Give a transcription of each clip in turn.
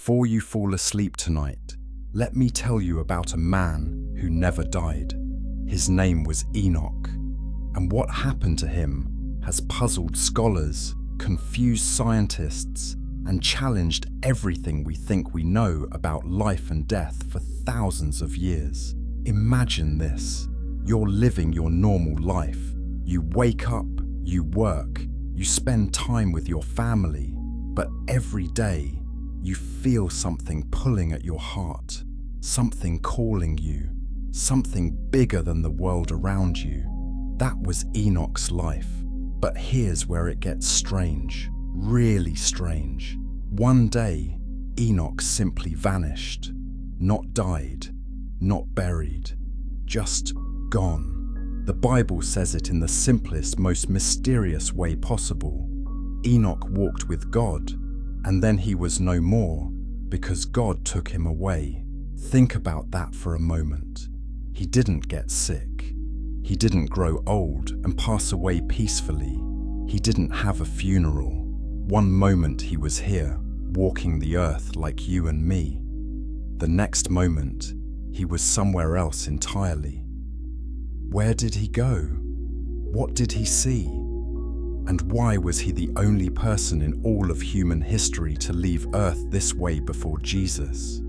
Before you fall asleep tonight, let me tell you about a man who never died. His name was Enoch, and what happened to him has puzzled scholars, confused scientists, and challenged everything we think we know about life and death for thousands of years. Imagine this. You're living your normal life. You wake up, you work, you spend time with your family, but every day you feel something pulling at your heart, something calling you, something bigger than the world around you. That was Enoch's life. But here's where it gets strange, really strange. One day, Enoch simply vanished. Not died, not buried, just gone. The Bible says it in the simplest, most mysterious way possible. Enoch walked with God, and then he was no more because God took him away. Think about that for a moment. He didn't get sick. He didn't grow old and pass away peacefully. He didn't have a funeral. One moment he was here, walking the earth like you and me. The next moment, he was somewhere else entirely. Where did he go? What did he see? And why was he the only person in all of human history to leave Earth this way before Jesus?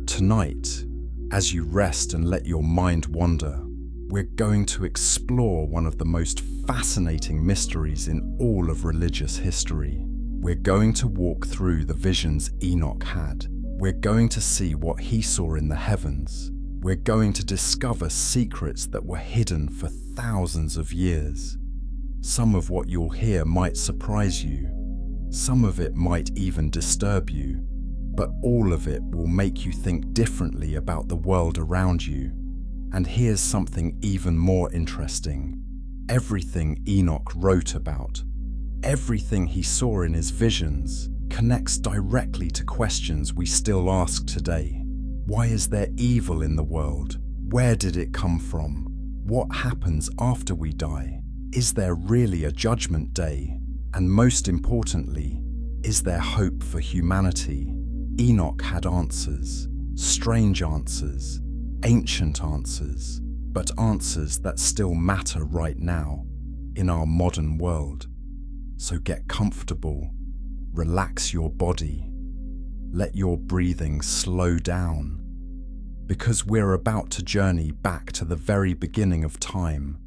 Tonight, as you rest and let your mind wander, we're going to explore one of the most fascinating mysteries in all of religious history. We're going to walk through the visions Enoch had. We're going to see what he saw in the heavens. We're going to discover secrets that were hidden for thousands of years. Some of what you'll hear might surprise you. Some of it might even disturb you. But all of it will make you think differently about the world around you. And here's something even more interesting. Everything Enoch wrote about, everything he saw in his visions, connects directly to questions we still ask today. Why is there evil in the world? Where did it come from? What happens after we die? Is there really a judgment day? And most importantly, is there hope for humanity? Enoch had answers, strange answers, ancient answers, but answers that still matter right now in our modern world. So get comfortable, relax your body, let your breathing slow down, because we're about to journey back to the very beginning of time,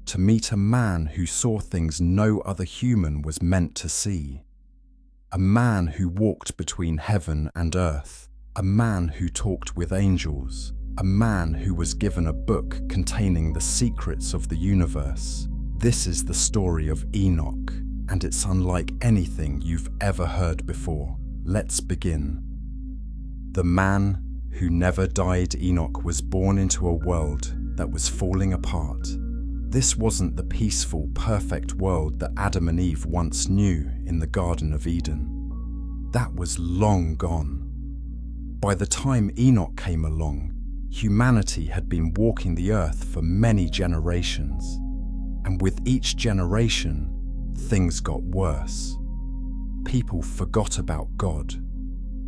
to meet a man who saw things no other human was meant to see. A man who walked between heaven and earth, a man who talked with angels, a man who was given a book containing the secrets of the universe. This is the story of Enoch, and it's unlike anything you've ever heard before. Let's begin. The man who never died, Enoch, was born into a world that was falling apart. This wasn't the peaceful, perfect world that Adam and Eve once knew in the Garden of Eden. That was long gone. By the time Enoch came along, humanity had been walking the earth for many generations. And with each generation, things got worse. People forgot about God.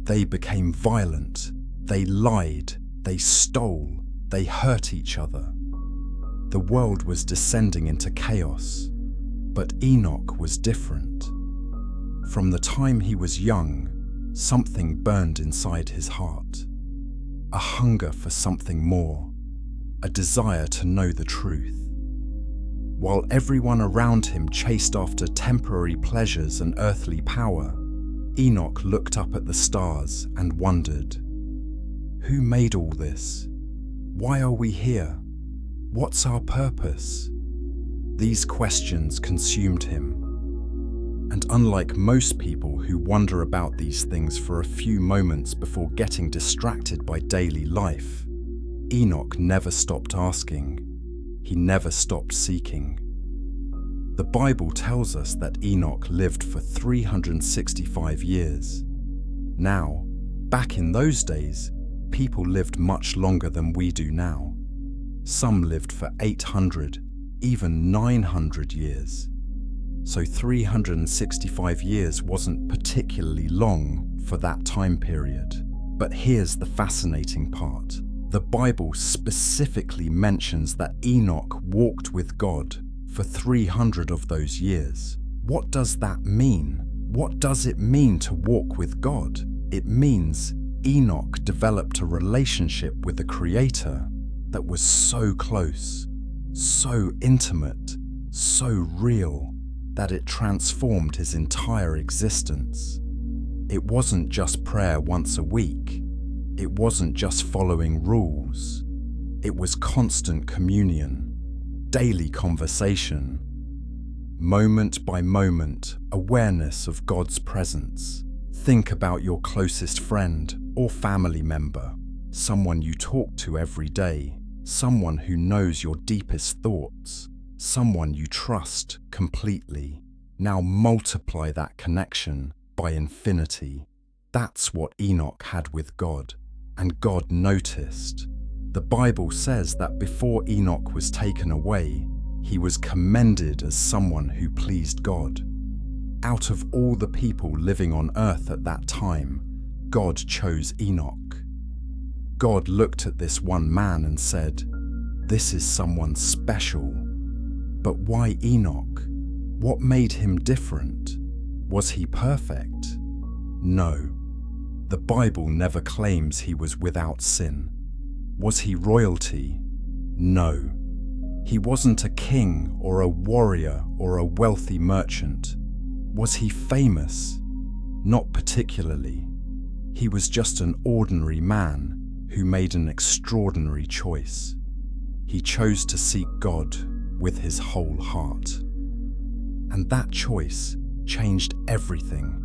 They became violent. They lied. They stole. They hurt each other. The world was descending into chaos, but Enoch was different. From the time he was young, something burned inside his heart. A hunger for something more, a desire to know the truth. While everyone around him chased after temporary pleasures and earthly power, Enoch looked up at the stars and wondered, who made all this? Why are we here? What's our purpose? These questions consumed him. And unlike most people who wonder about these things for a few moments before getting distracted by daily life, Enoch never stopped asking. He never stopped seeking. The Bible tells us that Enoch lived for 365 years. Now, back in those days, people lived much longer than we do now. Some lived for 800, even 900 years. So 365 years wasn't particularly long for that time period. But here's the fascinating part. The Bible specifically mentions that Enoch walked with God for 300 of those years. What does that mean? What does it mean to walk with God? It means Enoch developed a relationship with the Creator that was so close, so intimate, so real, that it transformed his entire existence. It wasn't just prayer once a week. It wasn't just following rules. It was constant communion, daily conversation, moment by moment awareness of God's presence. Think about your closest friend or family member, someone you talk to every day, someone who knows your deepest thoughts, someone you trust completely. Now multiply that connection by infinity. That's what Enoch had with God, and God noticed. The Bible says that before Enoch was taken away, he was commended as someone who pleased God. Out of all the people living on earth at that time, God chose Enoch. God looked at this one man and said, "This is someone special." But why Enoch? What made him different? Was he perfect? No. The Bible never claims he was without sin. Was he royalty? No. He wasn't a king or a warrior or a wealthy merchant. Was he famous? Not particularly. He was just an ordinary man who made an extraordinary choice. He chose to seek God with his whole heart. And that choice changed everything.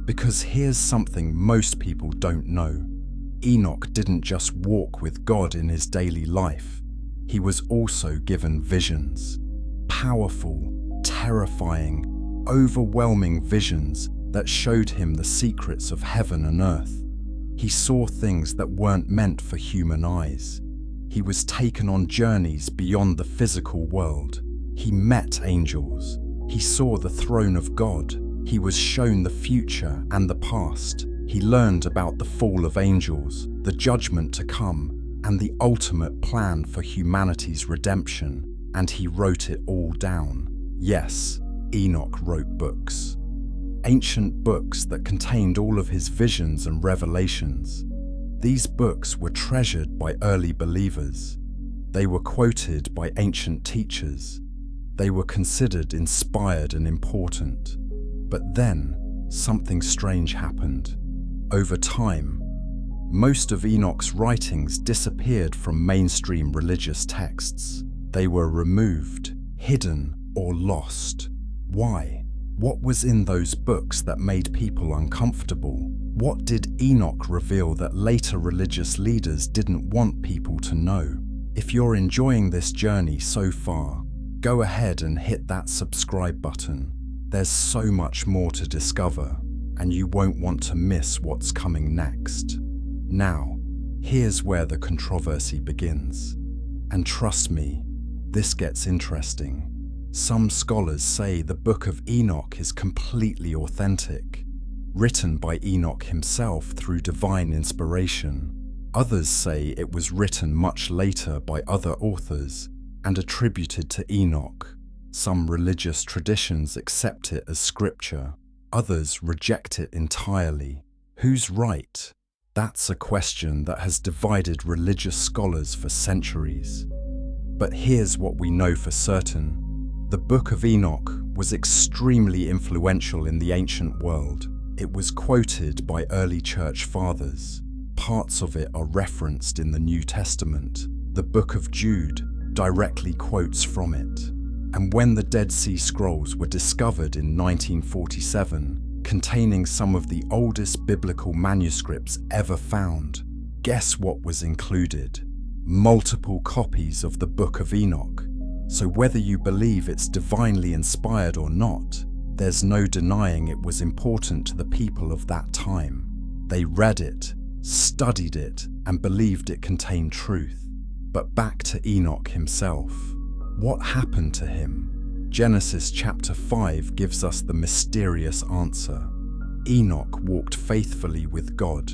Because here's something most people don't know. Enoch didn't just walk with God in his daily life. He was also given visions. Powerful, terrifying, overwhelming visions that showed him the secrets of heaven and earth. He saw things that weren't meant for human eyes. He was taken on journeys beyond the physical world. He met angels. He saw the throne of God. He was shown the future and the past. He learned about the fall of angels, the judgment to come, and the ultimate plan for humanity's redemption. And he wrote it all down. Yes, Enoch wrote books. Ancient books that contained all of his visions and revelations. These books were treasured by early believers. They were quoted by ancient teachers. They were considered inspired and important. But then, something strange happened. Over time, most of Enoch's writings disappeared from mainstream religious texts. They were removed, hidden, or lost. Why? What was in those books that made people uncomfortable? What did Enoch reveal that later religious leaders didn't want people to know? If you're enjoying this journey so far, go ahead and hit that subscribe button. There's so much more to discover, and you won't want to miss what's coming next. Now, here's where the controversy begins. And trust me, this gets interesting. Some scholars say the Book of Enoch is completely authentic, written by Enoch himself through divine inspiration. Others say it was written much later by other authors and attributed to Enoch. Some religious traditions accept it as scripture. Others reject it entirely. Who's right? That's a question that has divided religious scholars for centuries. But here's what we know for certain. The Book of Enoch was extremely influential in the ancient world. It was quoted by early church fathers. Parts of it are referenced in the New Testament. The Book of Jude directly quotes from it. And when the Dead Sea Scrolls were discovered in 1947, containing some of the oldest biblical manuscripts ever found, guess what was included? Multiple copies of the Book of Enoch. So whether you believe it's divinely inspired or not, there's no denying it was important to the people of that time. They read it, studied it, and believed it contained truth. But back to Enoch himself. What happened to him? Genesis chapter 5 gives us the mysterious answer. Enoch walked faithfully with God.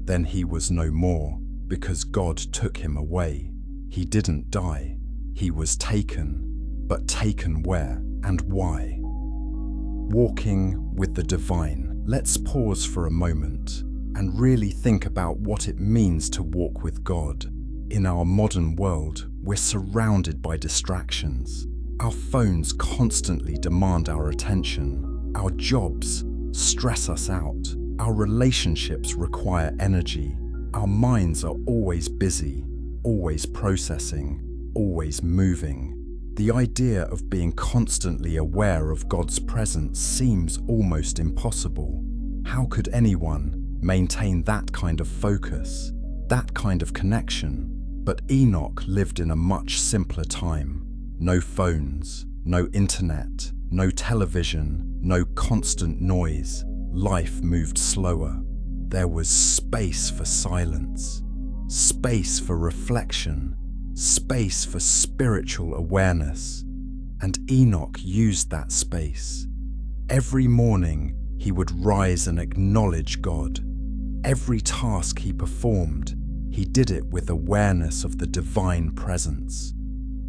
Then he was no more, because God took him away. He didn't die. He was taken. But taken where and why? Walking with the divine. Let's pause for a moment and really think about what it means to walk with God. In our modern world, we're surrounded by distractions. Our phones constantly demand our attention. Our jobs stress us out. Our relationships require energy. Our minds are always busy, always processing, always moving. The idea of being constantly aware of God's presence seems almost impossible. How could anyone maintain that kind of focus, that kind of connection? But Enoch lived in a much simpler time. No phones, no internet, no television, no constant noise. Life moved slower. There was space for silence, space for reflection, space for spiritual awareness. And Enoch used that space. Every morning, he would rise and acknowledge God. Every task he performed, he did it with awareness of the divine presence.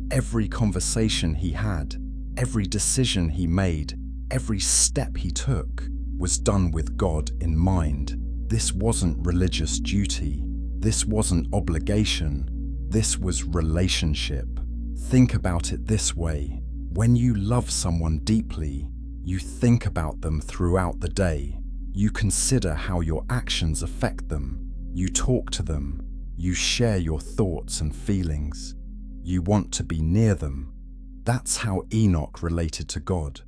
Every conversation he had, every decision he made, every step he took was done with God in mind. This wasn't religious duty. This wasn't obligation. This was relationship. Think about it this way. When you love someone deeply, you think about them throughout the day. You consider how your actions affect them. You talk to them. You share your thoughts and feelings. You want to be near them. That's how Enoch related to God.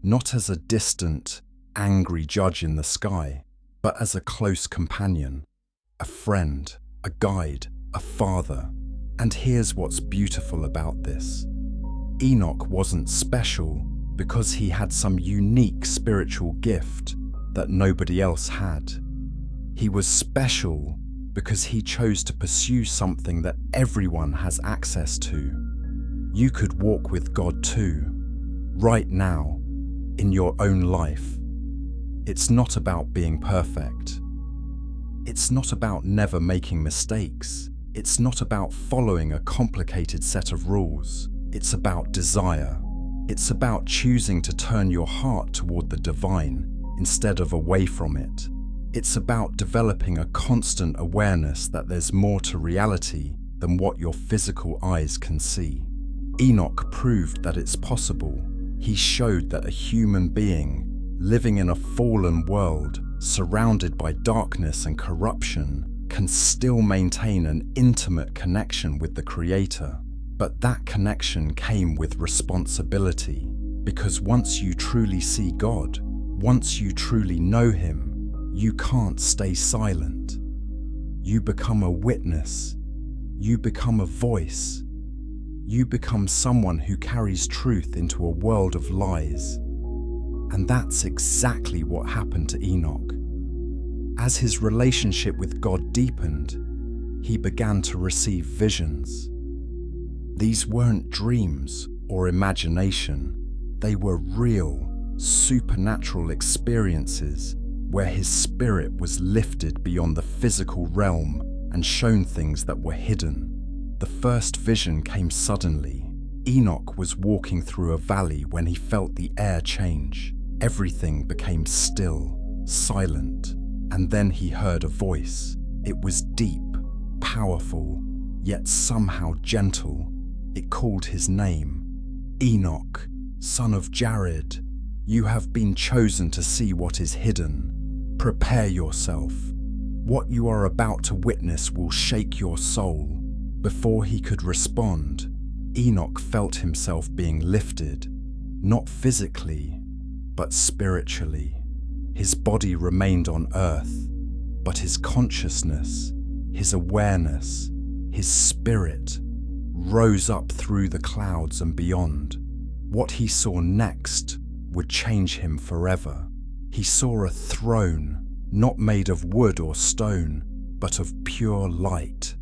Not as a distant, angry judge in the sky, but as a close companion, a friend, a guide, a father. And here's what's beautiful about this. Enoch wasn't special because he had some unique spiritual gift that nobody else had. He was special because he chose to pursue something that everyone has access to. You could walk with God too, right now, in your own life. It's not about being perfect. It's not about never making mistakes. It's not about following a complicated set of rules. It's about desire. It's about choosing to turn your heart toward the divine instead of away from it. It's about developing a constant awareness that there's more to reality than what your physical eyes can see. Enoch proved that it's possible. He showed that a human being living in a fallen world, surrounded by darkness and corruption, can still maintain an intimate connection with the Creator. But that connection came with responsibility, because once you truly see God, once you truly know Him, you can't stay silent. You become a witness. You become a voice. You become someone who carries truth into a world of lies. And that's exactly what happened to Enoch. As his relationship with God deepened, he began to receive visions. These weren't dreams or imagination. They were real, supernatural experiences where his spirit was lifted beyond the physical realm and shown things that were hidden. The first vision came suddenly. Enoch was walking through a valley when he felt the air change. Everything became still, silent, and then he heard a voice. It was deep, powerful, yet somehow gentle. It called his name. Enoch, son of Jared, you have been chosen to see what is hidden. Prepare yourself. What you are about to witness will shake your soul. Before he could respond, Enoch felt himself being lifted, not physically, but spiritually. His body remained on earth, but his consciousness, his awareness, his spirit rose up through the clouds and beyond. What he saw next would change him forever. He saw a throne, not made of wood or stone, but of pure light.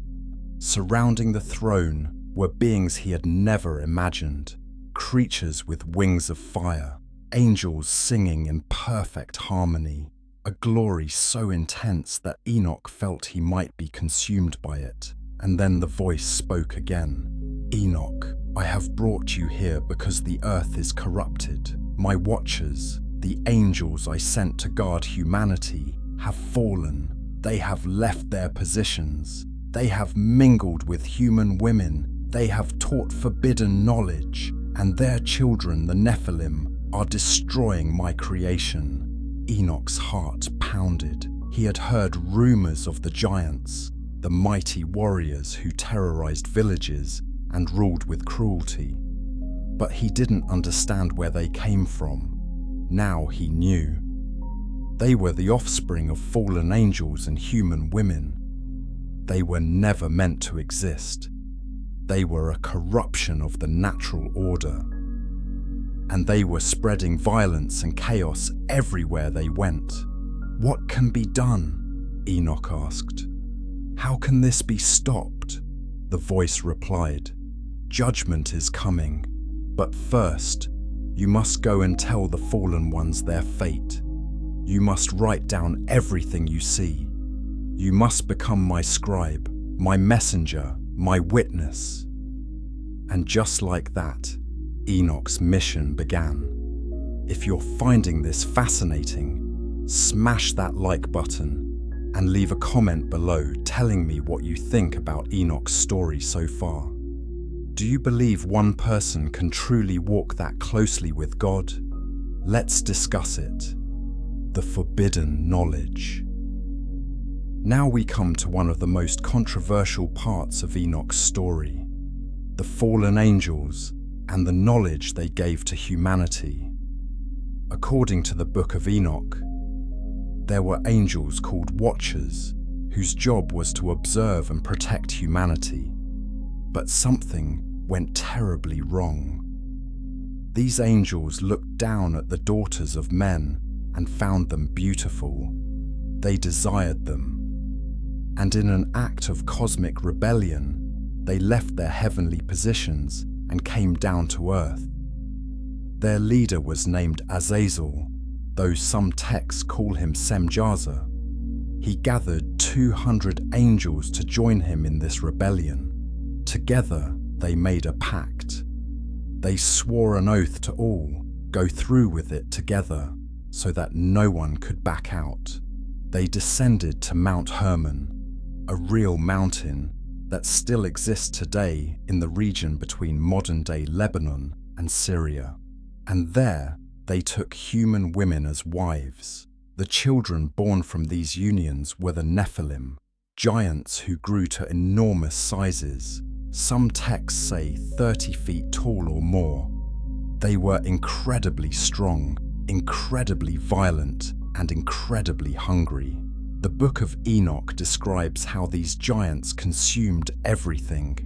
Surrounding the throne were beings he had never imagined, creatures with wings of fire, angels singing in perfect harmony. a glory so intense that Enoch felt he might be consumed by it. And then the voice spoke again. Enoch, I have brought you here because the earth is corrupted. My watchers, the angels I sent to guard humanity, have fallen. They have left their positions. They have mingled with human women. They have taught forbidden knowledge, and their children, the Nephilim, are destroying my creation. Enoch's heart pounded. He had heard rumors of the giants, the mighty warriors who terrorized villages and ruled with cruelty. But he didn't understand where they came from. Now he knew. They were the offspring of fallen angels and human women. They were never meant to exist. They were a corruption of the natural order. And they were spreading violence and chaos everywhere they went. What can be done? Enoch asked. How can this be stopped? The voice replied. Judgment is coming, but first, you must go and tell the fallen ones their fate. You must write down everything you see. You must become my scribe, my messenger, my witness. And just like that, Enoch's mission began. If you're finding this fascinating, smash that like button and leave a comment below telling me what you think about Enoch's story so far. Do you believe one person can truly walk that closely with God? Let's discuss it. The forbidden knowledge. Now we come to one of the most controversial parts of Enoch's story, the fallen angels and the knowledge they gave to humanity. According to the Book of Enoch, there were angels called Watchers, whose job was to observe and protect humanity. But something went terribly wrong. These angels looked down at the daughters of men and found them beautiful. They desired them. And in an act of cosmic rebellion, they left their heavenly positions and came down to earth. Their leader was named Azazel, though some texts call him Semjaza. He gathered 200 angels to join him in this rebellion. Together, they made a pact. They swore an oath to all, go through with it together, so that no one could back out. They descended to Mount Hermon, a real mountain that still exists today in the region between modern-day Lebanon and Syria. And there, they took human women as wives. The children born from these unions were the Nephilim, giants who grew to enormous sizes. Some texts say 30 feet tall or more. They were incredibly strong, incredibly violent, and incredibly hungry. The Book of Enoch describes how these giants consumed everything.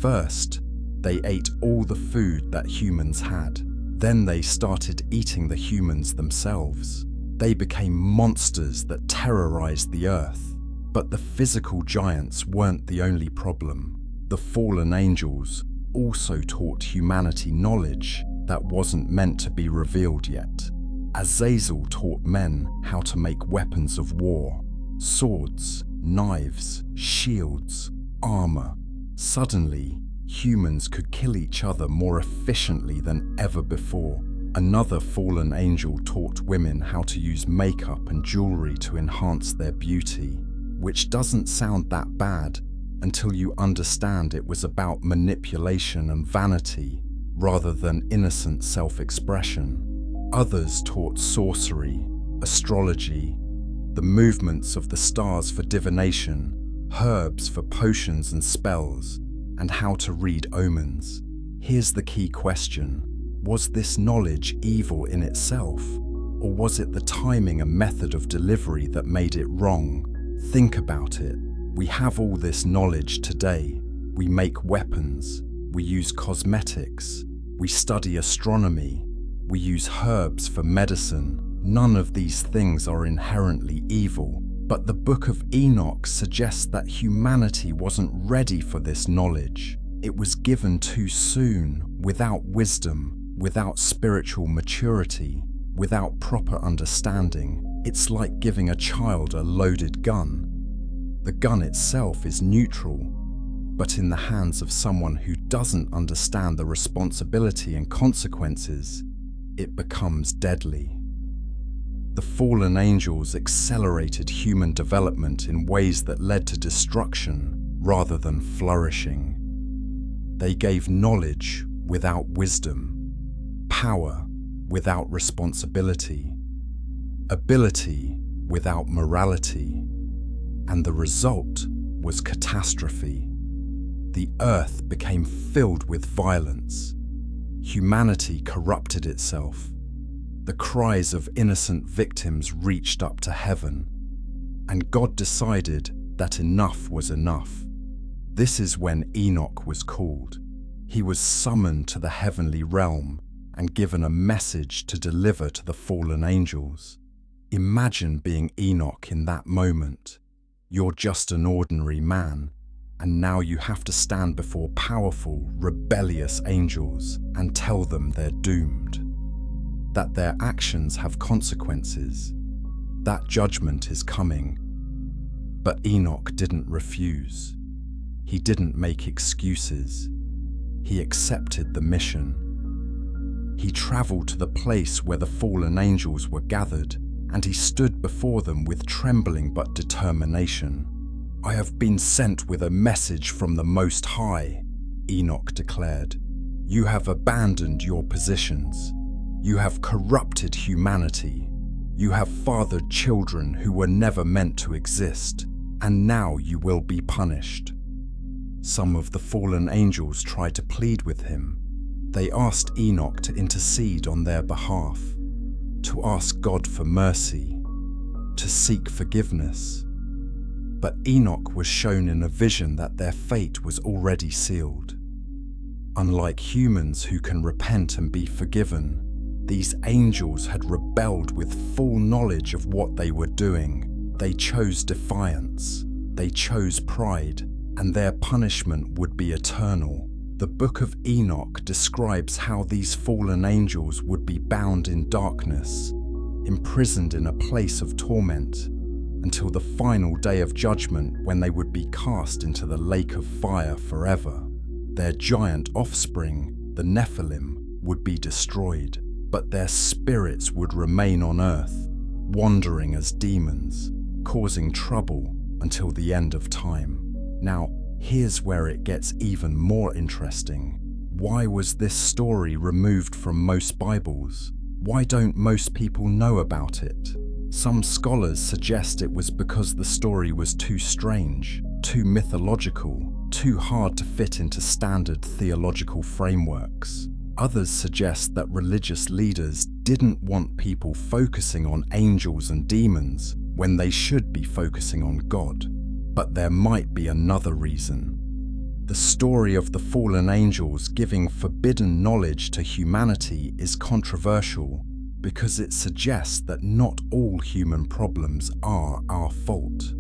First, they ate all the food that humans had. Then they started eating the humans themselves. They became monsters that terrorized the earth. But the physical giants weren't the only problem. The fallen angels also taught humanity knowledge that wasn't meant to be revealed yet. Azazel taught men how to make weapons of war. Swords, knives, shields, armor. Suddenly, humans could kill each other more efficiently than ever before. Another fallen angel taught women how to use makeup and jewelry to enhance their beauty, which doesn't sound that bad until you understand it was about manipulation and vanity rather than innocent self-expression. Others taught sorcery, astrology, the movements of the stars for divination, herbs for potions and spells, and how to read omens. Here's the key question. Was this knowledge evil in itself, or was it the timing and method of delivery that made it wrong? Think about it. We have all this knowledge today. We make weapons, we use cosmetics, we study astronomy, we use herbs for medicine. None of these things are inherently evil, but the Book of Enoch suggests that humanity wasn't ready for this knowledge. It was given too soon, without wisdom, without spiritual maturity, without proper understanding. It's like giving a child a loaded gun. The gun itself is neutral, but in the hands of someone who doesn't understand the responsibility and consequences, it becomes deadly. The fallen angels accelerated human development in ways that led to destruction rather than flourishing. They gave knowledge without wisdom, power without responsibility, ability without morality, and the result was catastrophe. The earth became filled with violence. Humanity corrupted itself. The cries of innocent victims reached up to heaven, and God decided that enough was enough. This is when Enoch was called. He was summoned to the heavenly realm and given a message to deliver to the fallen angels. Imagine being Enoch in that moment. You're just an ordinary man, and now you have to stand before powerful, rebellious angels and tell them they're doomed, that their actions have consequences, that judgment is coming. But Enoch didn't refuse. He didn't make excuses. He accepted the mission. He traveled to the place where the fallen angels were gathered, and he stood before them with trembling but determination. "I have been sent with a message from the Most High," Enoch declared. "You have abandoned your positions. You have corrupted humanity. You have fathered children who were never meant to exist, and now you will be punished." Some of the fallen angels tried to plead with him. They asked Enoch to intercede on their behalf, to ask God for mercy, to seek forgiveness. But Enoch was shown in a vision that their fate was already sealed. Unlike humans who can repent and be forgiven, these angels had rebelled with full knowledge of what they were doing. They chose defiance, they chose pride, and their punishment would be eternal. The Book of Enoch describes how these fallen angels would be bound in darkness, imprisoned in a place of torment, until the final day of judgment when they would be cast into the lake of fire forever. Their giant offspring, the Nephilim, would be destroyed, but their spirits would remain on earth, wandering as demons, causing trouble until the end of time. Now, here's where it gets even more interesting. Why was this story removed from most Bibles? Why don't most people know about it? Some scholars suggest it was because the story was too strange, too mythological, too hard to fit into standard theological frameworks. Others suggest that religious leaders didn't want people focusing on angels and demons when they should be focusing on God. But there might be another reason. The story of the fallen angels giving forbidden knowledge to humanity is controversial because it suggests that not all human problems are our fault.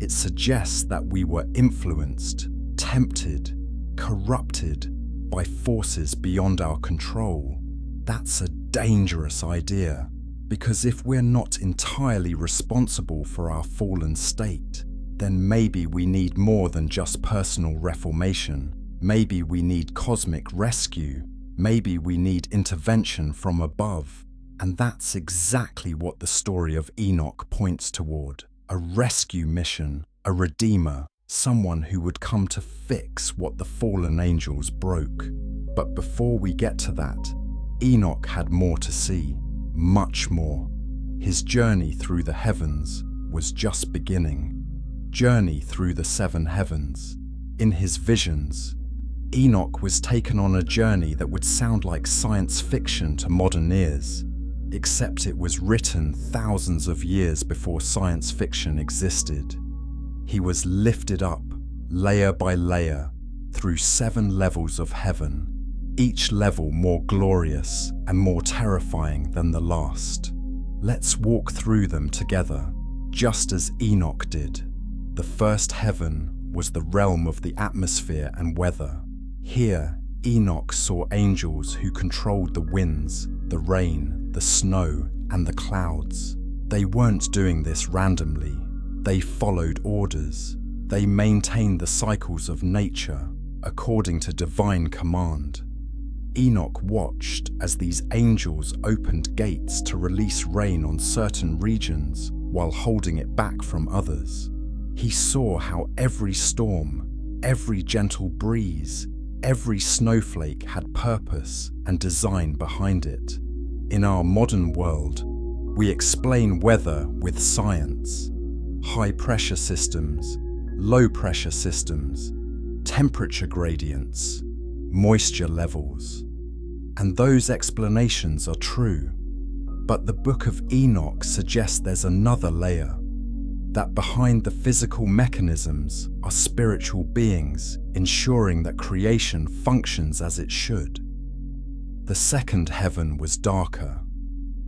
It suggests that we were influenced, tempted, corrupted by forces beyond our control. That's a dangerous idea, because if we're not entirely responsible for our fallen state, then maybe we need more than just personal reformation. Maybe we need cosmic rescue. Maybe we need intervention from above. And that's exactly what the story of Enoch points toward. A rescue mission, a redeemer, someone who would come to fix what the fallen angels broke. But before we get to that, Enoch had more to see, much more. His journey through the heavens was just beginning. Journey through the 7 heavens. In his visions, Enoch was taken on a journey that would sound like science fiction to modern ears, except it was written thousands of years before science fiction existed. He was lifted up, layer by layer, through 7 levels of heaven, each level more glorious and more terrifying than the last. Let's walk through them together, just as Enoch did. The first heaven was the realm of the atmosphere and weather. Here, Enoch saw angels who controlled the winds, the rain, the snow, and the clouds. They weren't doing this randomly. They followed orders. They maintained the cycles of nature according to divine command. Enoch watched as these angels opened gates to release rain on certain regions while holding it back from others. He saw how every storm, every gentle breeze, every snowflake had purpose and design behind it. In our modern world, we explain weather with science. High pressure systems, low pressure systems, temperature gradients, moisture levels. And those explanations are true. But the Book of Enoch suggests there's another layer, that behind the physical mechanisms are spiritual beings ensuring that creation functions as it should. The second heaven was darker.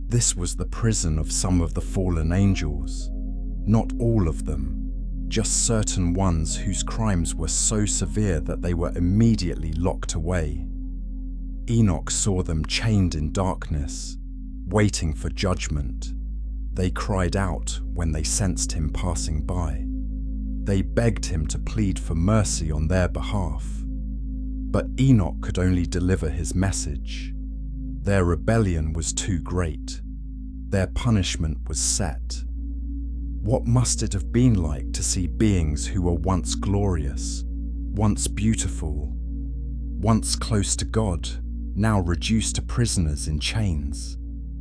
This was the prison of some of the fallen angels. Not all of them, just certain ones whose crimes were so severe that they were immediately locked away. Enoch saw them chained in darkness, waiting for judgment. They cried out when they sensed him passing by. They begged him to plead for mercy on their behalf. But Enoch could only deliver his message. Their rebellion was too great. Their punishment was set. What must it have been like to see beings who were once glorious, once beautiful, once close to God, now reduced to prisoners in chains?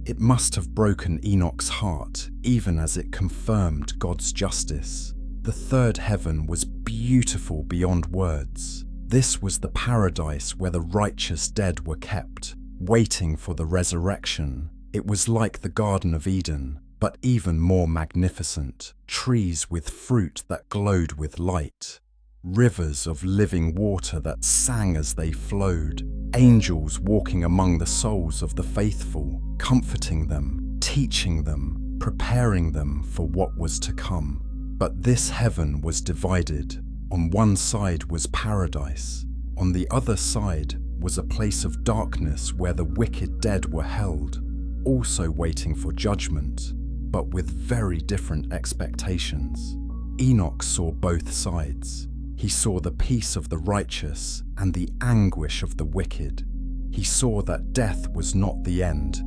It must have broken Enoch's heart, even as it confirmed God's justice. The third heaven was beautiful beyond words. This was the paradise where the righteous dead were kept, waiting for the resurrection. It was like the Garden of Eden, but even more magnificent. Trees with fruit that glowed with light. Rivers of living water that sang as they flowed. Angels walking among the souls of the faithful, comforting them, teaching them, preparing them for what was to come. But this heaven was divided. On one side was paradise. On the other side was a place of darkness where the wicked dead were held, also waiting for judgment, but with very different expectations. Enoch saw both sides. He saw the peace of the righteous and the anguish of the wicked. He saw that death was not the end,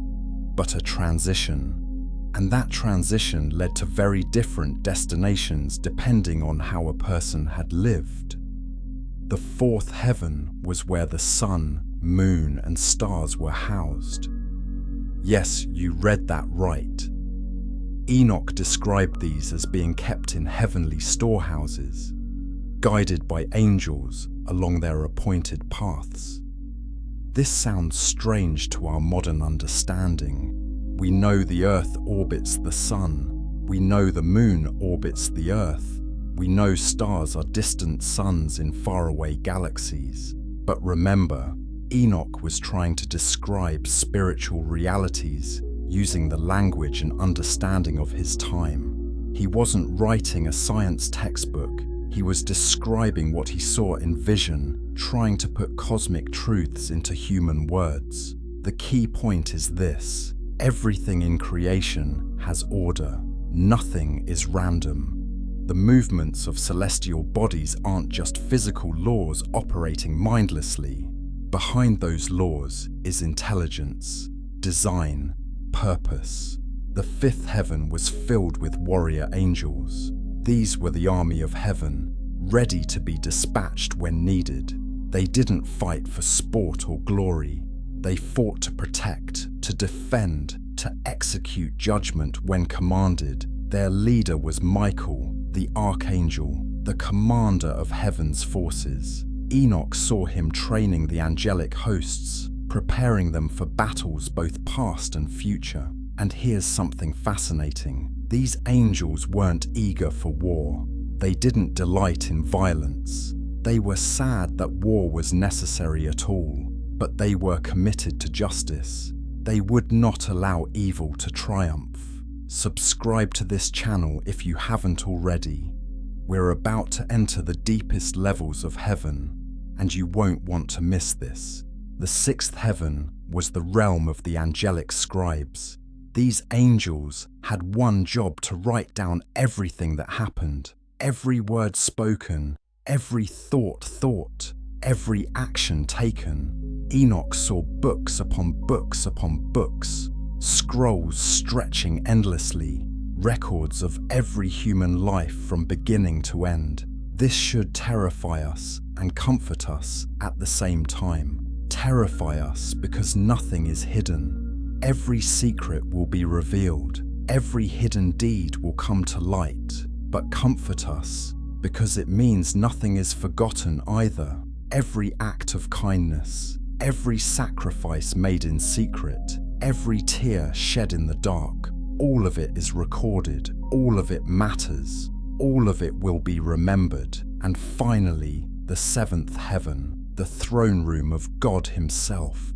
but a transition. And that transition led to very different destinations depending on how a person had lived. The fourth heaven was where the sun, moon, and stars were housed. Yes, you read that right. Enoch described these as being kept in heavenly storehouses, guided by angels along their appointed paths. This sounds strange to our modern understanding. We know the earth orbits the sun. We know the moon orbits the earth. We know stars are distant suns in faraway galaxies. But remember, Enoch was trying to describe spiritual realities using the language and understanding of his time. He wasn't writing a science textbook. He was describing what he saw in vision, trying to put cosmic truths into human words. The key point is this: everything in creation has order. Nothing is random. The movements of celestial bodies aren't just physical laws operating mindlessly. Behind those laws is intelligence, design, purpose. The fifth heaven was filled with warrior angels. These were the army of heaven, ready to be dispatched when needed. They didn't fight for sport or glory. They fought to protect, to defend, to execute judgment when commanded. Their leader was Michael, the archangel, the commander of heaven's forces. Enoch saw him training the angelic hosts, preparing them for battles both past and future. And here's something fascinating. These angels weren't eager for war. They didn't delight in violence. They were sad that war was necessary at all, but they were committed to justice. They would not allow evil to triumph. Subscribe to this channel if you haven't already. We're about to enter the deepest levels of heaven, and you won't want to miss this. The sixth heaven was the realm of the angelic scribes. These angels had one job: to write down everything that happened, every word spoken, every thought, every action taken. Enoch saw books upon books upon books, scrolls stretching endlessly, records of every human life from beginning to end. This should terrify us and comfort us at the same time. Terrify us because nothing is hidden. Every secret will be revealed. Every hidden deed will come to light. But comfort us because it means nothing is forgotten either. Every act of kindness, every sacrifice made in secret, every tear shed in the dark, all of it is recorded, all of it matters, all of it will be remembered. And finally, the seventh heaven, the throne room of God himself.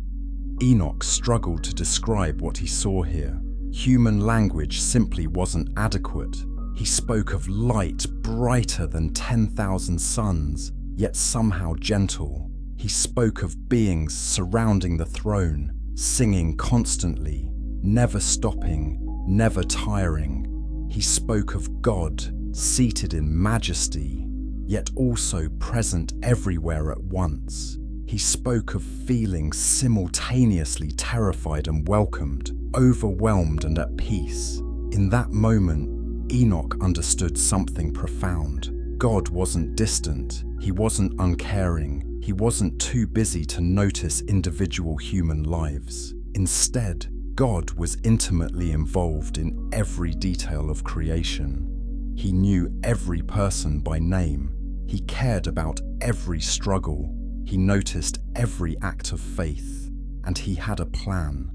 Enoch struggled to describe what he saw here. Human language simply wasn't adequate. He spoke of light brighter than 10,000 suns, yet somehow gentle. He spoke of beings surrounding the throne, singing constantly, never stopping, never tiring. He spoke of God, seated in majesty, yet also present everywhere at once. He spoke of feeling simultaneously terrified and welcomed, overwhelmed and at peace. In that moment, Enoch understood something profound. God wasn't distant, he wasn't uncaring, he wasn't too busy to notice individual human lives. Instead, God was intimately involved in every detail of creation. He knew every person by name. He cared about every struggle. He noticed every act of faith. And he had a plan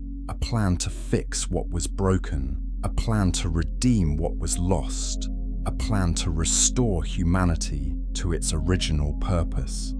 to fix what was broken, a plan to redeem what was lost, a plan to restore humanity to its original purpose.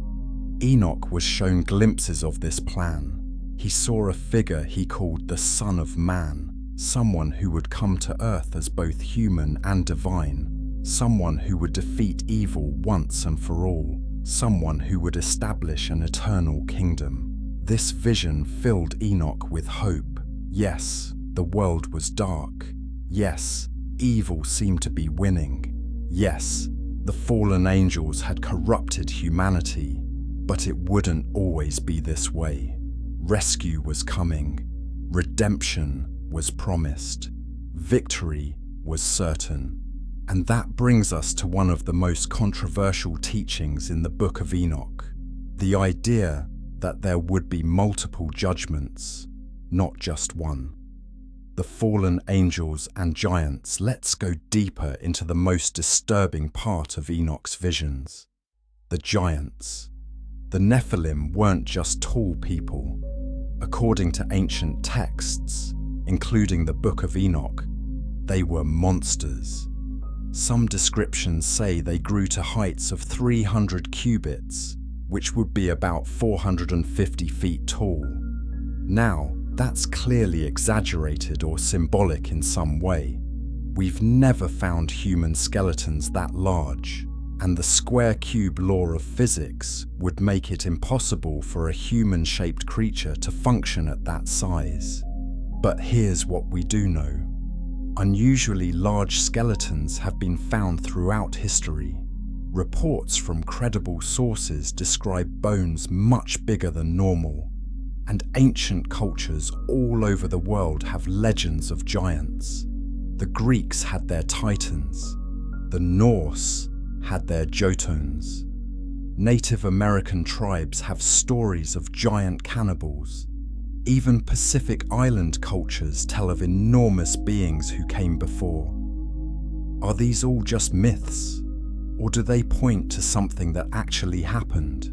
Enoch was shown glimpses of this plan. He saw a figure he called the Son of Man, someone who would come to earth as both human and divine, someone who would defeat evil once and for all, someone who would establish an eternal kingdom. This vision filled Enoch with hope. Yes, the world was dark. Yes, evil seemed to be winning. Yes, the fallen angels had corrupted humanity, but it wouldn't always be this way. Rescue was coming. Redemption was promised. Victory was certain. And that brings us to one of the most controversial teachings in the Book of Enoch, the idea that there would be multiple judgments, not just one. The fallen angels and giants. Let's go deeper into the most disturbing part of Enoch's visions. The giants. The Nephilim weren't just tall people. According to ancient texts, including the Book of Enoch, they were monsters. Some descriptions say they grew to heights of 300 cubits, which would be about 450 feet tall. Now, that's clearly exaggerated or symbolic in some way. We've never found human skeletons that large, and the square-cube law of physics would make it impossible for a human-shaped creature to function at that size. But here's what we do know. Unusually large skeletons have been found throughout history. Reports from credible sources describe bones much bigger than normal, and ancient cultures all over the world have legends of giants. The Greeks had their titans. The Norse had their Jotuns. Native American tribes have stories of giant cannibals. Even Pacific Island cultures tell of enormous beings who came before. Are these all just myths, or do they point to something that actually happened?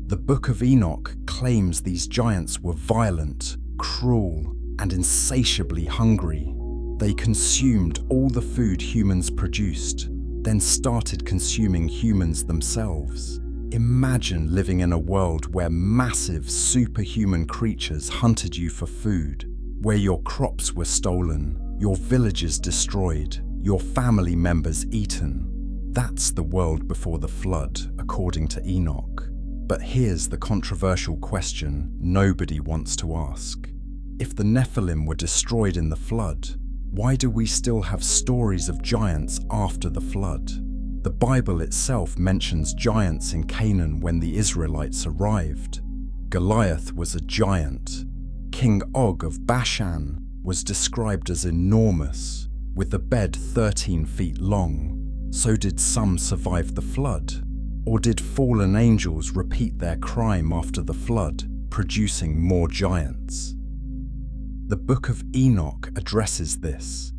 The Book of Enoch claims these giants were violent, cruel, and insatiably hungry. They consumed all the food humans produced, then started consuming humans themselves. Imagine living in a world where massive superhuman creatures hunted you for food, where your crops were stolen, your villages destroyed, your family members eaten. That's the world before the flood, according to Enoch. But here's the controversial question nobody wants to ask. If the Nephilim were destroyed in the flood, why do we still have stories of giants after the flood? The Bible itself mentions giants in Canaan when the Israelites arrived. Goliath was a giant. King Og of Bashan was described as enormous, with a bed 13 feet long. So did some survive the flood? Or did fallen angels repeat their crime after the flood, producing more giants? The Book of Enoch addresses this.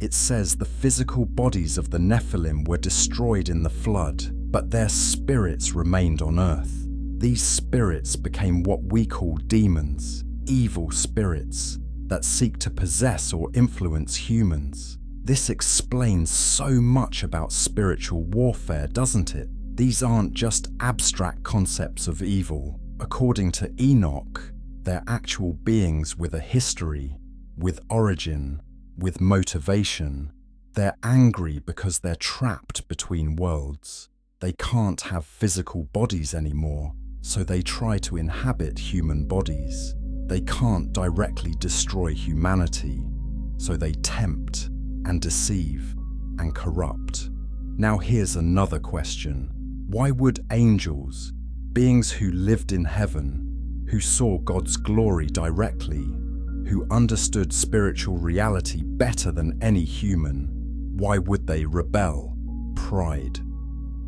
It says the physical bodies of the Nephilim were destroyed in the flood, but their spirits remained on earth. These spirits became what we call demons, evil spirits that seek to possess or influence humans. This explains so much about spiritual warfare, doesn't it? These aren't just abstract concepts of evil. According to Enoch, they're actual beings with a history, with origin, with motivation. They're angry because they're trapped between worlds. They can't have physical bodies anymore, so they try to inhabit human bodies. They can't directly destroy humanity, so they tempt and deceive and corrupt. Now here's another question. Why would angels, beings who lived in heaven, who saw God's glory directly, who understood spiritual reality better than any human, why would they rebel? Pride.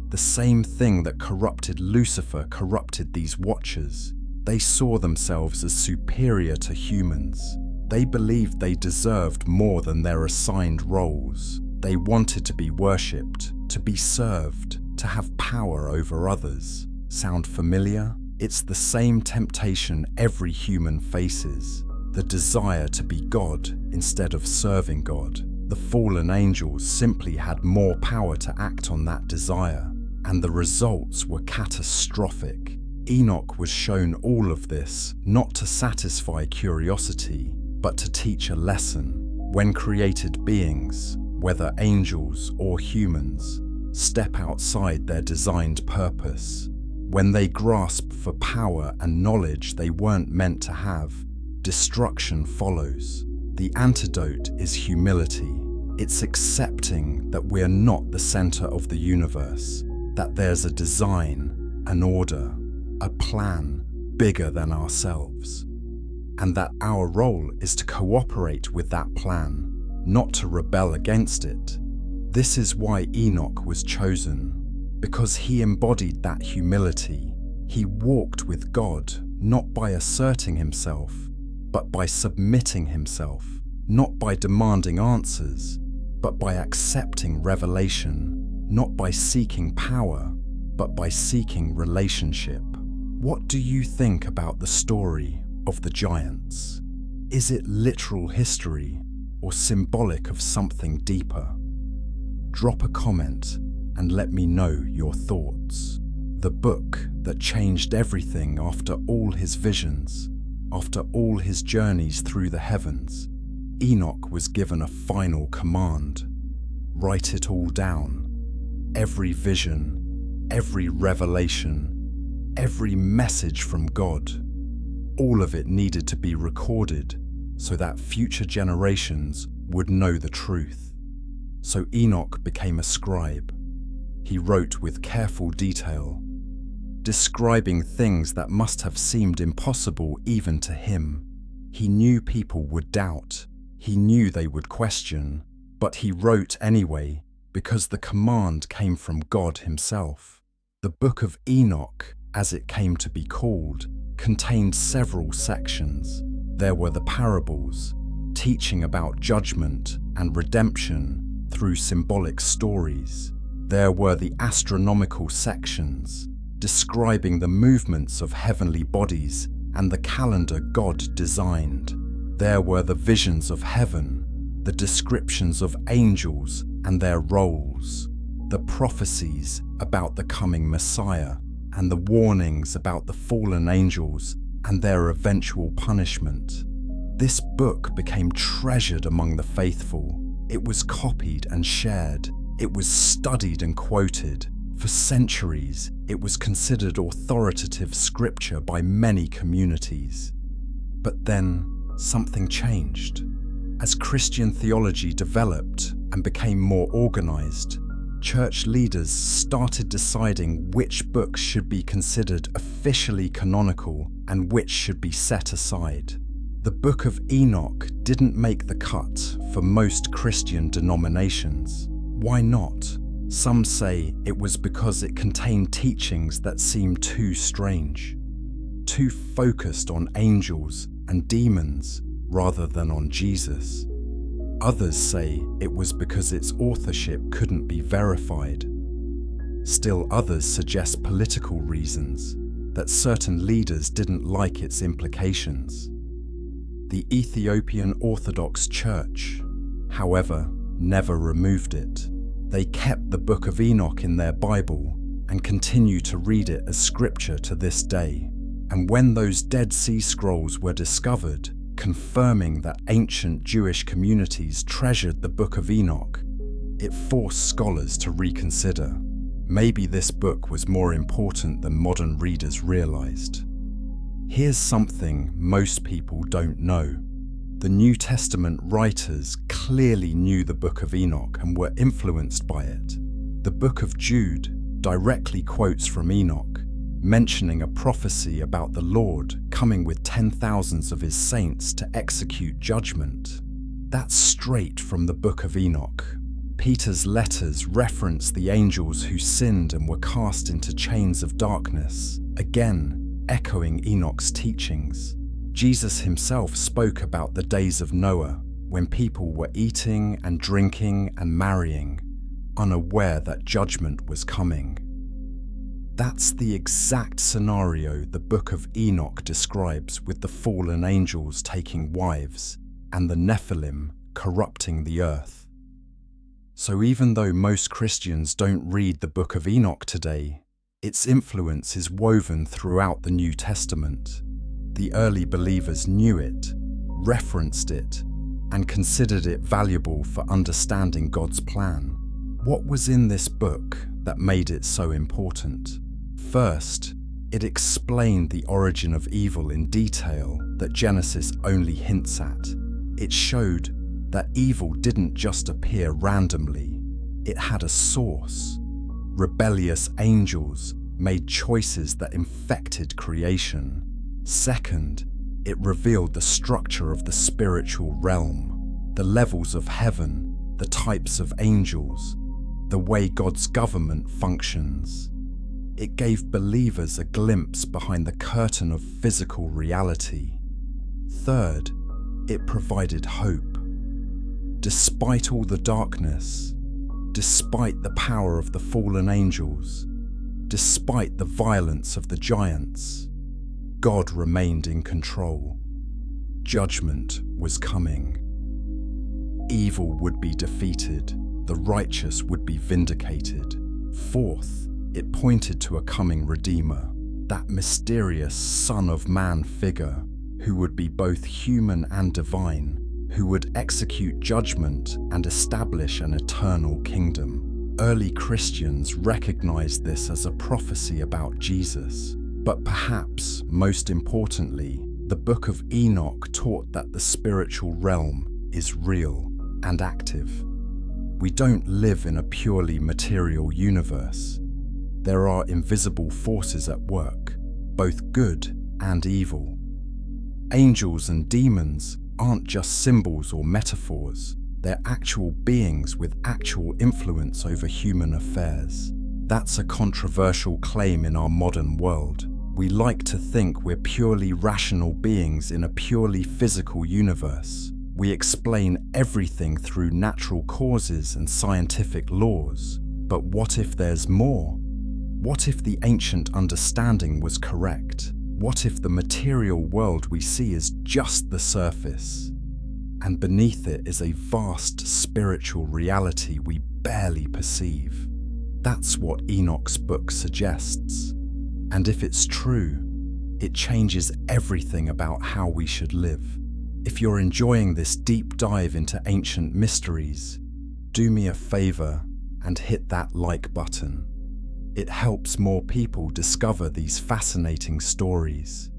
The same thing that corrupted Lucifer corrupted these watchers. They saw themselves as superior to humans. They believed they deserved more than their assigned roles. They wanted to be worshipped, to be served, to have power over others. Sound familiar? It's the same temptation every human faces. The desire to be God instead of serving God. The fallen angels simply had more power to act on that desire, and the results were catastrophic. Enoch was shown all of this not to satisfy curiosity, but to teach a lesson. When created beings, whether angels or humans, step outside their designed purpose, when they grasp for power and knowledge they weren't meant to have, destruction follows. The antidote is humility. It's accepting that we're not the center of the universe, that there's a design, an order, a plan bigger than ourselves, and that our role is to cooperate with that plan, not to rebel against it. This is why Enoch was chosen, because he embodied that humility. He walked with God, not by asserting himself, but by submitting himself, not by demanding answers, but by accepting revelation, not by seeking power, but by seeking relationship. What do you think about the story of the giants? Is it literal history or symbolic of something deeper? Drop a comment and let me know your thoughts. The book that changed everything after all his visions, after all his journeys through the heavens, Enoch was given a final command. Write it all down. Every vision, every revelation, every message from God. All of it needed to be recorded so that future generations would know the truth. So Enoch became a scribe. He wrote with careful detail, describing things that must have seemed impossible even to him. He knew people would doubt. He knew they would question, but he wrote anyway because the command came from God himself. The Book of Enoch, as it came to be called, contained several sections. There were the parables, teaching about judgment and redemption through symbolic stories. There were the astronomical sections, describing the movements of heavenly bodies and the calendar God designed. There were the visions of heaven, the descriptions of angels and their roles, the prophecies about the coming Messiah, and the warnings about the fallen angels and their eventual punishment. This book became treasured among the faithful. It was copied and shared. It was studied and quoted. For centuries, it was considered authoritative scripture by many communities. But then, something changed. As Christian theology developed and became more organized, church leaders started deciding which books should be considered officially canonical and which should be set aside. The Book of Enoch didn't make the cut for most Christian denominations. Why not? Some say it was because it contained teachings that seemed too strange, too focused on angels and demons rather than on Jesus. Others say it was because its authorship couldn't be verified. Still others suggest political reasons, that certain leaders didn't like its implications. The Ethiopian Orthodox Church, however, never removed it. They kept the Book of Enoch in their Bible and continue to read it as scripture to this day. And when those Dead Sea Scrolls were discovered, confirming that ancient Jewish communities treasured the Book of Enoch, it forced scholars to reconsider. Maybe this book was more important than modern readers realized. Here's something most people don't know. The New Testament writers clearly knew the Book of Enoch and were influenced by it. The Book of Jude directly quotes from Enoch, mentioning a prophecy about the Lord coming with 10,000s of his saints to execute judgment. That's straight from the Book of Enoch. Peter's letters reference the angels who sinned and were cast into chains of darkness, again echoing Enoch's teachings. Jesus himself spoke about the days of Noah, when people were eating and drinking and marrying, unaware that judgment was coming. That's the exact scenario the Book of Enoch describes, with the fallen angels taking wives and the Nephilim corrupting the earth. So even though most Christians don't read the Book of Enoch today, its influence is woven throughout the New Testament. The early believers knew it, referenced it, and considered it valuable for understanding God's plan. What was in this book that made it so important? First, it explained the origin of evil in detail that Genesis only hints at. It showed that evil didn't just appear randomly, it had a source. Rebellious angels made choices that infected creation. Second, it revealed the structure of the spiritual realm, the levels of heaven, the types of angels, the way God's government functions. It gave believers a glimpse behind the curtain of physical reality. Third, it provided hope. Despite all the darkness, despite the power of the fallen angels, despite the violence of the giants, God remained in control. Judgment was coming. Evil would be defeated, the righteous would be vindicated. Fourth, it pointed to a coming Redeemer, that mysterious Son of Man figure who would be both human and divine, who would execute judgment and establish an eternal kingdom. Early Christians recognized this as a prophecy about Jesus. But perhaps most importantly, the Book of Enoch taught that the spiritual realm is real and active. We don't live in a purely material universe. There are invisible forces at work, both good and evil. Angels and demons aren't just symbols or metaphors. They're actual beings with actual influence over human affairs. That's a controversial claim in our modern world. We like to think we're purely rational beings in a purely physical universe. We explain everything through natural causes and scientific laws. But what if there's more? What if the ancient understanding was correct? What if the material world we see is just the surface, and beneath it is a vast spiritual reality we barely perceive? That's what Enoch's book suggests. And if it's true, it changes everything about how we should live. If you're enjoying this deep dive into ancient mysteries, do me a favor and hit that like button. It helps more people discover these fascinating stories.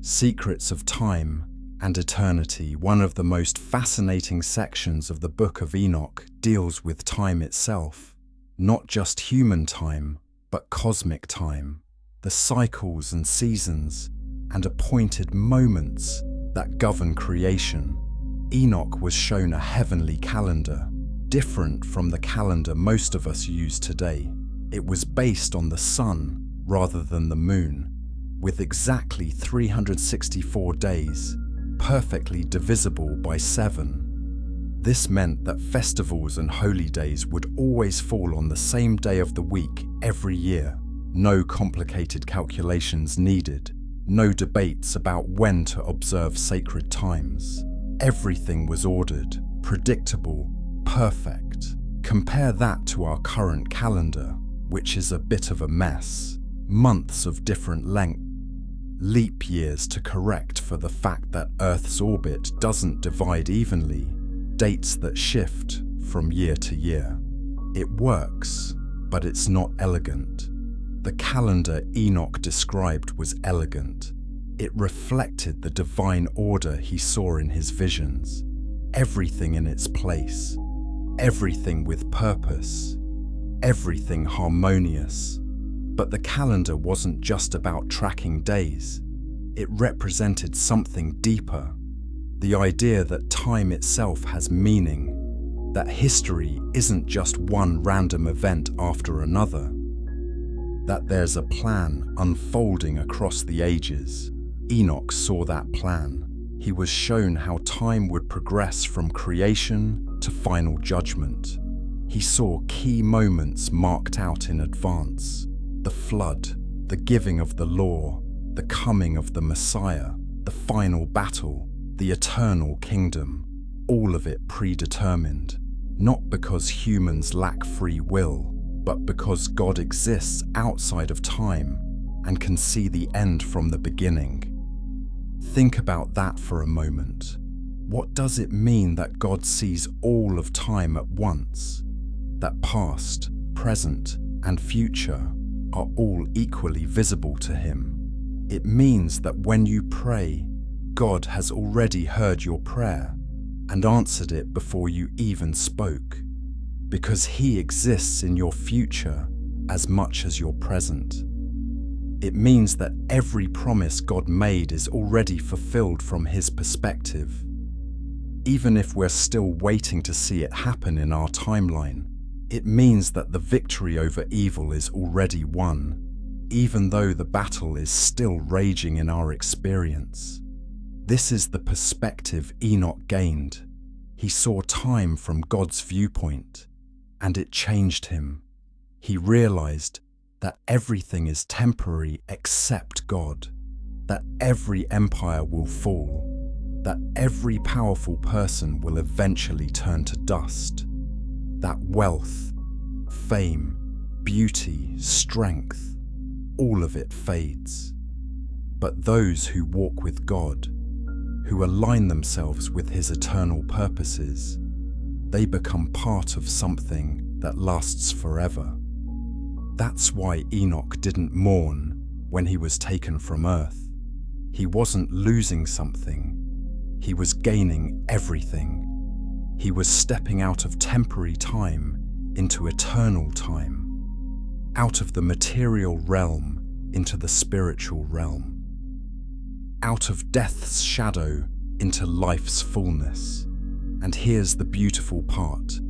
Secrets of Time and eternity. One of the most fascinating sections of the Book of Enoch deals with time itself, not just human time, but cosmic time, the cycles and seasons and appointed moments that govern creation. Enoch was shown a heavenly calendar, different from the calendar most of us use today. It was based on the sun rather than the moon, with exactly 364 days, perfectly divisible by 7. This meant that festivals and holy days would always fall on the same day of the week every year. No complicated calculations needed, no debates about when to observe sacred times. Everything was ordered, predictable, perfect. Compare that to our current calendar, which is a bit of a mess. Months of different length, leap years to correct for the fact that Earth's orbit doesn't divide evenly, dates that shift from year to year. It works, but it's not elegant. The calendar Enoch described was elegant. It reflected the divine order he saw in his visions. Everything in its place, everything with purpose, everything harmonious. But the calendar wasn't just about tracking days. It represented something deeper. The idea that time itself has meaning, that history isn't just one random event after another, that there's a plan unfolding across the ages. Enoch saw that plan. He was shown how time would progress from creation to final judgment. He saw key moments marked out in advance. The flood, the giving of the law, the coming of the Messiah, the final battle, the eternal kingdom, all of it predetermined, not because humans lack free will, but because God exists outside of time and can see the end from the beginning. Think about that for a moment. What does it mean that God sees all of time at once? That past, present, and future are all equally visible to him. It means that when you pray, God has already heard your prayer and answered it before you even spoke, because he exists in your future as much as your present. It means that every promise God made is already fulfilled from his perspective, even if we're still waiting to see it happen in our timeline. It means that the victory over evil is already won, even though the battle is still raging in our experience. This is the perspective Enoch gained. He saw time from God's viewpoint, and it changed him. He realized that everything is temporary except God, that every empire will fall, that every powerful person will eventually turn to dust, that wealth, fame, beauty, strength, all of it fades. But those who walk with God, who align themselves with his eternal purposes, they become part of something that lasts forever. That's why Enoch didn't mourn when he was taken from earth. He wasn't losing something, he was gaining everything. He was stepping out of temporary time into eternal time, out of the material realm into the spiritual realm, out of death's shadow into life's fullness. And here's the beautiful part.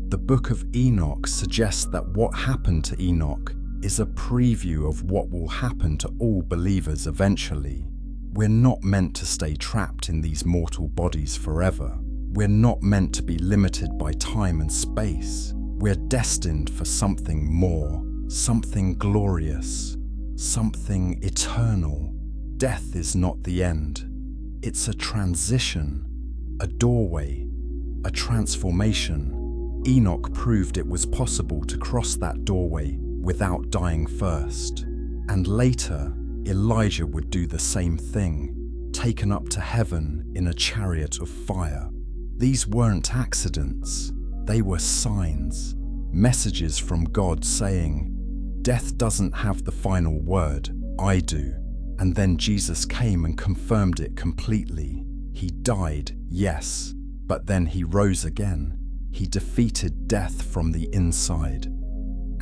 The Book of Enoch suggests that what happened to Enoch is a preview of what will happen to all believers eventually. We're not meant to stay trapped in these mortal bodies forever. We're not meant to be limited by time and space. We're destined for something more, something glorious, something eternal. Death is not the end. It's a transition, a doorway, a transformation. Enoch proved it was possible to cross that doorway without dying first. And later, Elijah would do the same thing, taken up to heaven in a chariot of fire. These weren't accidents, they were signs, messages from God saying, death doesn't have the final word, I do. And then Jesus came and confirmed it completely. He He died, yes, but then he rose again. He defeated death from the inside.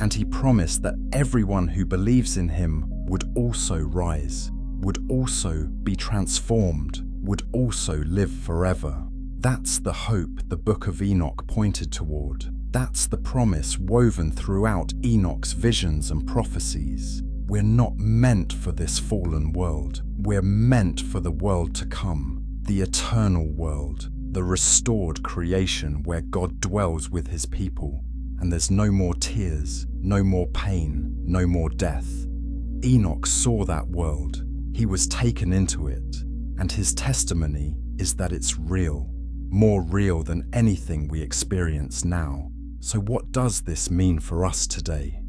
And he promised that everyone who believes in him would also rise, would also be transformed, would also live forever. That's the hope the Book of Enoch pointed toward. That's the promise woven throughout Enoch's visions and prophecies. We're not meant for this fallen world. We're meant for the world to come, the eternal world, the restored creation where God dwells with his people, and there's no more tears, no more pain, no more death. Enoch saw that world. He was taken into it, and his testimony is that it's real, more real than anything we experience now. So what does this mean for us today?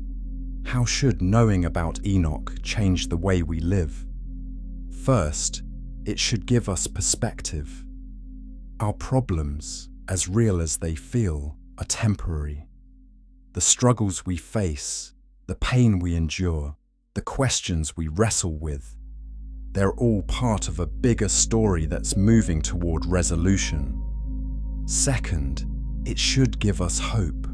How should knowing about Enoch change the way we live? First, it should give us perspective. Our problems, as real as they feel, are temporary. The struggles we face, the pain we endure, the questions we wrestle with, they're all part of a bigger story that's moving toward resolution. Second, it should give us hope.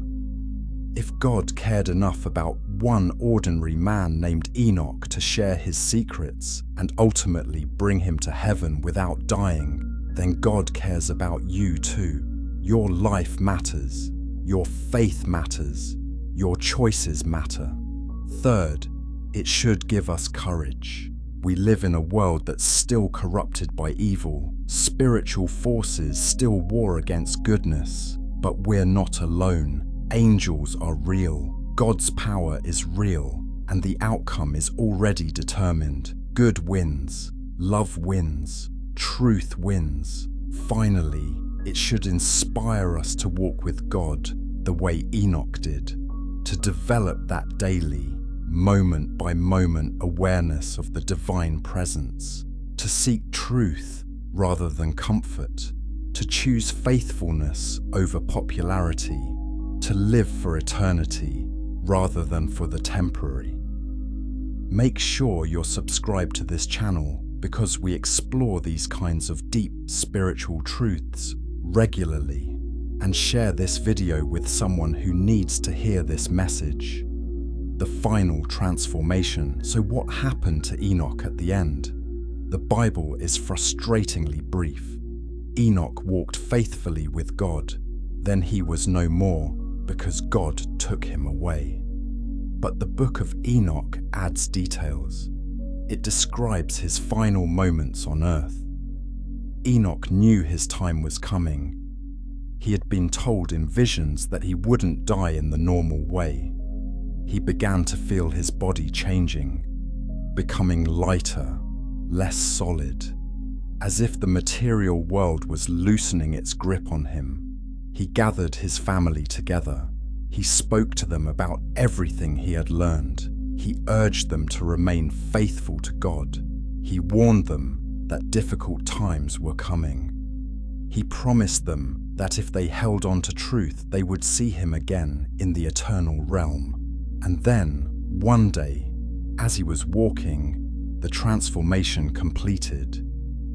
If God cared enough about one ordinary man named Enoch to share his secrets and ultimately bring him to heaven without dying, then God cares about you too. Your life matters. Your faith matters. Your choices matter. Third, it should give us courage. We live in a world that's still corrupted by evil. Spiritual forces still war against goodness. But we're not alone. Angels are real. God's power is real. And the outcome is already determined. Good wins. Love wins. Truth wins. Finally, it should inspire us to walk with God the way Enoch did. To develop that daily, moment by moment awareness of the divine presence, to seek truth rather than comfort, to choose faithfulness over popularity, to live for eternity rather than for the temporary. Make sure you're subscribed to this channel because we explore these kinds of deep spiritual truths regularly, and share this video with someone who needs to hear this message. The final transformation. So what happened to Enoch at the end? The Bible is frustratingly brief. Enoch walked faithfully with God. Then he was no more because God took him away. But the Book of Enoch adds details. It describes his final moments on earth. Enoch knew his time was coming. He had been told in visions that he wouldn't die in the normal way. He began to feel his body changing, becoming lighter, less solid, as if the material world was loosening its grip on him. He gathered his family together. He spoke to them about everything he had learned. He urged them to remain faithful to God. He warned them that difficult times were coming. He promised them that if they held on to truth, they would see him again in the eternal realm. And then, one day, as he was walking, the transformation completed.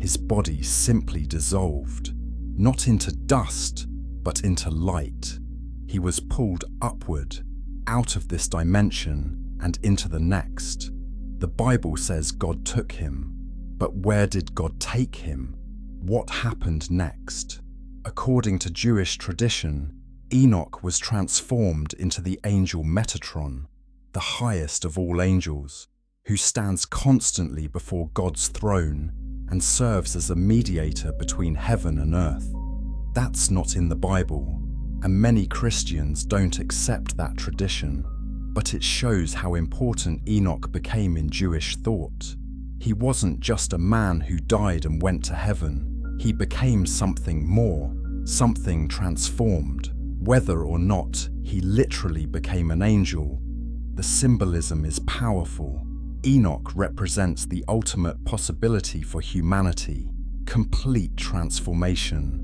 His body simply dissolved, not into dust, but into light. He was pulled upward, out of this dimension and into the next. The Bible says God took him, but where did God take him? What happened next? According to Jewish tradition, Enoch was transformed into the angel Metatron, the highest of all angels, who stands constantly before God's throne and serves as a mediator between heaven and earth. That's not in the Bible, and many Christians don't accept that tradition, but it shows how important Enoch became in Jewish thought. He wasn't just a man who died and went to heaven. He became something more, something transformed. Whether or not he literally became an angel, the symbolism is powerful. Enoch represents the ultimate possibility for humanity, complete transformation,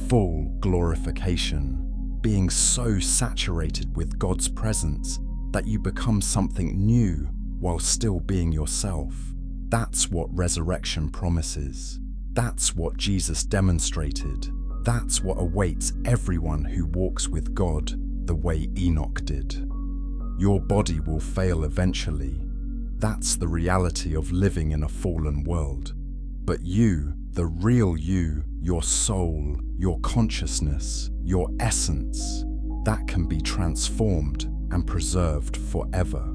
full glorification, being so saturated with God's presence that you become something new while still being yourself. That's what resurrection promises. That's what Jesus demonstrated. That's what awaits everyone who walks with God the way Enoch did. Your body will fail eventually. That's the reality of living in a fallen world. But you, the real you, your soul, your consciousness, your essence, that can be transformed and preserved forever.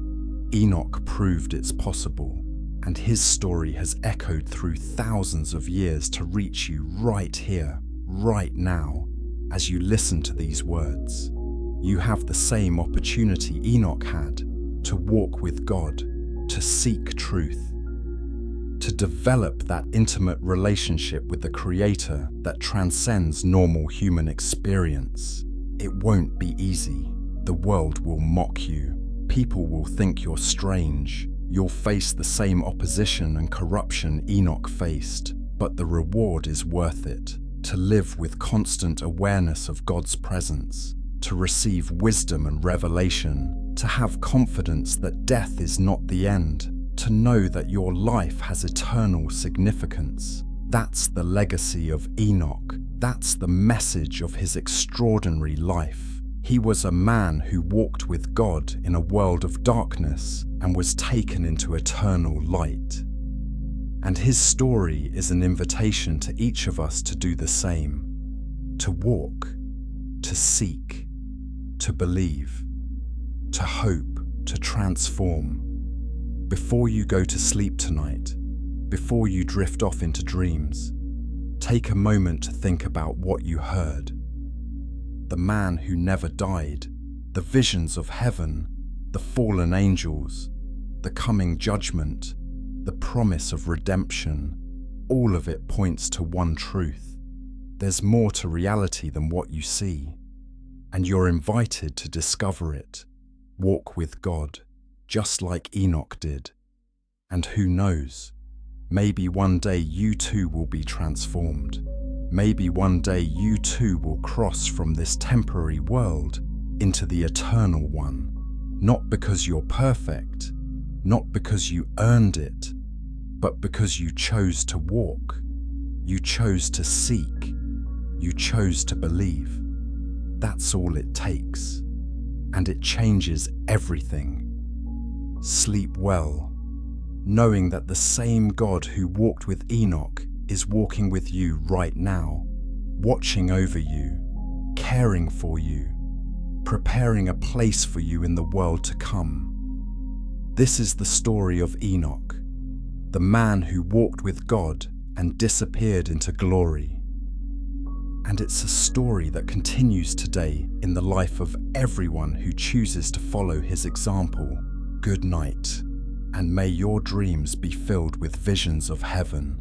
Enoch proved it's possible, and his story has echoed through thousands of years to reach you right here, right now, as you listen to these words. You have the same opportunity Enoch had to walk with God, to seek truth, to develop that intimate relationship with the Creator that transcends normal human experience. It won't be easy. The world will mock you. People will think you're strange. You'll face the same opposition and corruption Enoch faced, but the reward is worth it. To live with constant awareness of God's presence, to receive wisdom and revelation, to have confidence that death is not the end, to know that your life has eternal significance. That's the legacy of Enoch. That's the message of his extraordinary life. He was a man who walked with God in a world of darkness and was taken into eternal light. And his story is an invitation to each of us to do the same, to walk, to seek, to believe, to hope, to transform. Before you go to sleep tonight, before you drift off into dreams, take a moment to think about what you heard. The man who never died, the visions of heaven, the fallen angels, the coming judgment, the promise of redemption, all of it points to one truth. There's more to reality than what you see, and you're invited to discover it. Walk with God, just like Enoch did. And who knows, maybe one day you too will be transformed. Maybe one day you too will cross from this temporary world into the eternal one, not because you're perfect, not because you earned it, but because you chose to walk, you chose to seek, you chose to believe. That's all it takes, and it changes everything. Sleep well, knowing that the same God who walked with Enoch is walking with you right now, watching over you, caring for you, preparing a place for you in the world to come. This is the story of Enoch, the man who walked with God and disappeared into glory. And it's a story that continues today in the life of everyone who chooses to follow his example. Good night, and may your dreams be filled with visions of heaven.